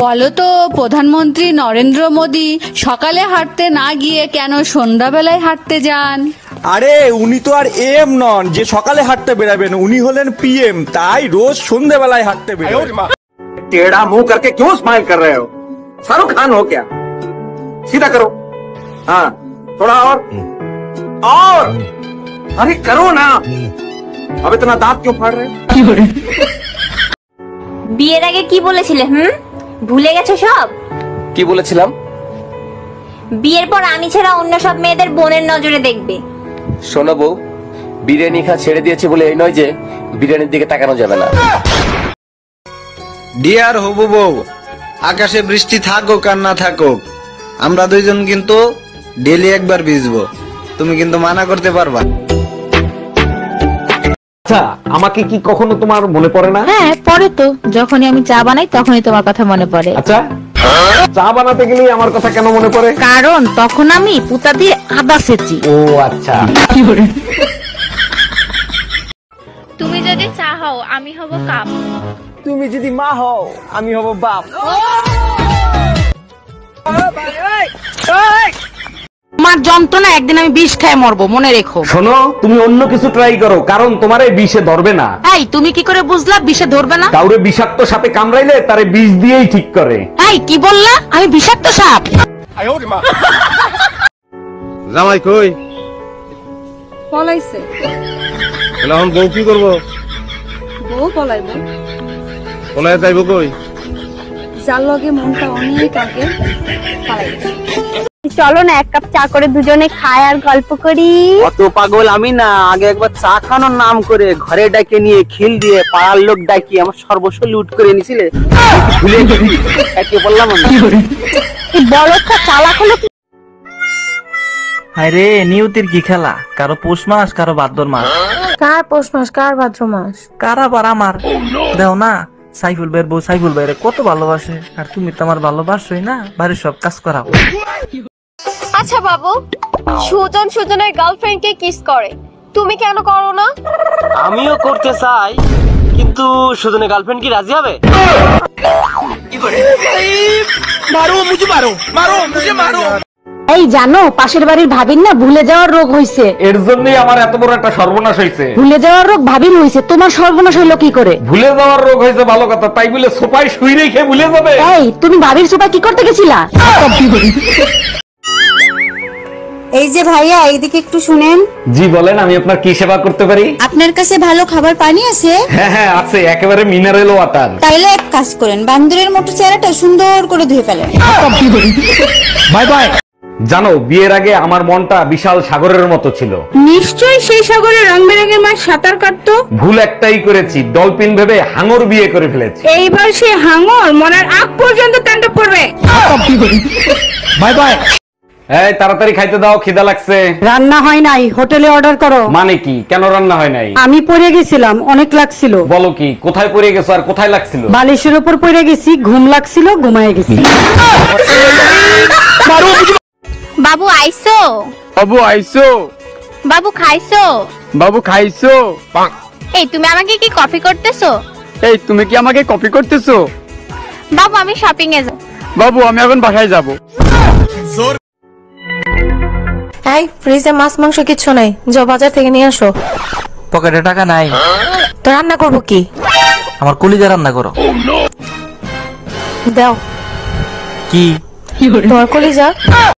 বলো তো প্রধানমন্ত্রী নরেন্দ্র মোদী সকালে হাঁটতে না গিয়ে কেন সন্ধ্যাবেলায় হাঁটতে যান? আরে উনি তো আর এম নন যে সকালে হাঁটতে বেরাবেন, উনি হলেন পিএম, তাই রোজ সন্ধ্যাবেলায় হাঁটতে বেরোবেন। टेढ़ा मुंह करके क्यों स्माइल कर रहे हो? शाहरुख खान हो क्या? सीधा करो। हाँ, थोड़ा और अरे करो ना। अब इतना दांत क्यों फाड़ रहे हो? বিয়ের আগে কি বলেছিলে? ভুলে গেছো সব? কি বলেছিলাম? বিয়ের পর আমি ছাড়া অন্য সব মেয়েদের বোনের নজরে দেখবে। শোনো বউ, বিরিয়ানি খা ছেড়ে দিয়েছি বলে এই নয় যে বিরিয়ানির দিকে তাকানো যাবে না। ডিয়ার হবু বউ, আকাশে বৃষ্টি থাকুক আর না থাকুক, আমরা দুইজন কিন্তু ডেলি একবার ভিজবো, তুমি কিন্তু মানা করতে পারবা? আচ্ছা, আমাকে কি কখনো তোমার মনে পড়ে না? হ্যাঁ পরে তো, যখনই আমি চা বানাই তখনই তোমার কথা মনে পড়ে। আচ্ছা, চা বানাতে গেলে আমার কথা কেন মনে পড়ে? কারণ তখন আমি পুতা দিয়ে আদা সেচি। ও আচ্ছা। তুমি যদি চা হও আমি হব কাপ। তুমি যদি মা হও আমি হব বাপ। আমার যন্ত্রণা একদিন আমি বিষ খায় মরবো, মনে রেখো। শোনো, তুমি অন্য কিছু ট্রাই করো, কারণ তোমার এই বিষে ধরবে না। এই তুমি কি করে বুঝলা বিষে ধরবে না? কাউরে বিষাক্ত সাপে কামড়াইলে তারে বিষ দিয়েই ঠিক করে। এই কি বললা? আমি বিষাক্ত সাপ? জামাই কই? পলাইছে। এখন বউ কি করবো? বউ পলাইব। পলাই যাইব কই? যার লগে মনটা অনেক আগে পালাইছে। চলো না এক কাপ চা করে দুজনে খাই আর গল্প করি। অত পাগল আমি না, আগে একবার চা খানোর নাম করে ঘরে ডাকে নিয়ে খিল দিয়ে পাড়ার লোক ডাকি আমার সর্বস্ব লুট করে নিছিলে, ভুলে গেছি। একে বললাম আমি। বলদটা চালাক হলো কি? আরে নিয়তির কি খেলা, কারো পৌষ মাস কারো ভাদ্র মাস। কার পৌষ মাস কার ভাদ্র মাস? কার আবার আমার। দেও না, সাইফুল ভাইয়ের বউ সাইফুল ভাইরে কত ভালোবাসে, আর তুমি তো আমার ভালোবাসোই না, বাড়ির সব কাজ করাও। আচ্ছা বাবু, সুজন সুজনের গার্লফ্রেন্ডকে কিস করে, তুমি কেন করো না? আমিও করতে চাই, কিন্তু সুজনের গার্লফ্রেন্ড কি রাজি হবে? এই জানো, পাশের বাড়ির ভাবির না ভুলে যাওয়ার রোগ হইছে। এর জন্যই আমার এত বড় একটা সর্বনাশ হয়েছে। ভুলে যাওয়ার রোগ ভাবির হইছে, তোমার সর্বনাশ হইলো কি করে? ভুলে যাওয়ার রোগ হয়েছে ভালো কথা, তাই বলে সোফায় শুই রেখে ভুলে যাবে? এই তুমি ভাবির সোফা কি করতে গেছিলা? এই যে ভাইয়া, এইদিকে একটু শুনেন। জি বলেন, আমি আপনার কি সেবা করতে পারি? আপনার কাছে ভালো খাবার পানি আছে? হ্যাঁ হ্যাঁ আছে, একেবারে মিনারেল ওয়াটার। তাইলে এক কাজ করেন, বান্দরের মতো চেহারাটা সুন্দর করে ধুয়ে ফেলেন। Bye bye. জানো, বিয়ের আগে আমার মনটা বিশাল সাগরের মতো ছিল। নিশ্চয়ই সেই সাগরে রং বেরঙের মাছ সাঁতার কাটতো। ভুল একটাই করেছি, ডলফিন ভেবে হাঙর বিয়ে করে ফেলেছি। এইবার সে হাঙর মরার আগ পর্যন্ত তাণ্ডব করবে। Bye bye. এই তাড়াতাড়ি খাইতে দাও, খিদা লাগছে। রান্না হয় নাই, হোটেলে অর্ডার করো। মানে কি? কেন রান্না হয় নাই? আমি পড়ে গেছিলাম, অনেক লাগছিল। বলো কি? কোথায় পড়ে গেছো আর কোথায় লাগছিল? বালিশের উপর পড়ে গেছি, ঘুম লাগছিল, ঘুমায় গেছি। বাবু আইসো? বাবু আইসো? বাবু খাইছো? বাবু খাইছো? এই তুমি আমাকে কি কফি করতেছো? এই তুমি কি আমাকে কপি করতেছো? বাবু আমি শপিং এ যাব। বাবু আমি এখন বাসায় যাব। এই ফ্রিজে মাছ মাংস কিছু নাই, যাও বাজার থেকে নিয়ে আসো। পকেটে টাকা নাই, তো রান্না করবো কি? আমার কলিজা রান্না করো। দাও। কি? তোমার কলিজা?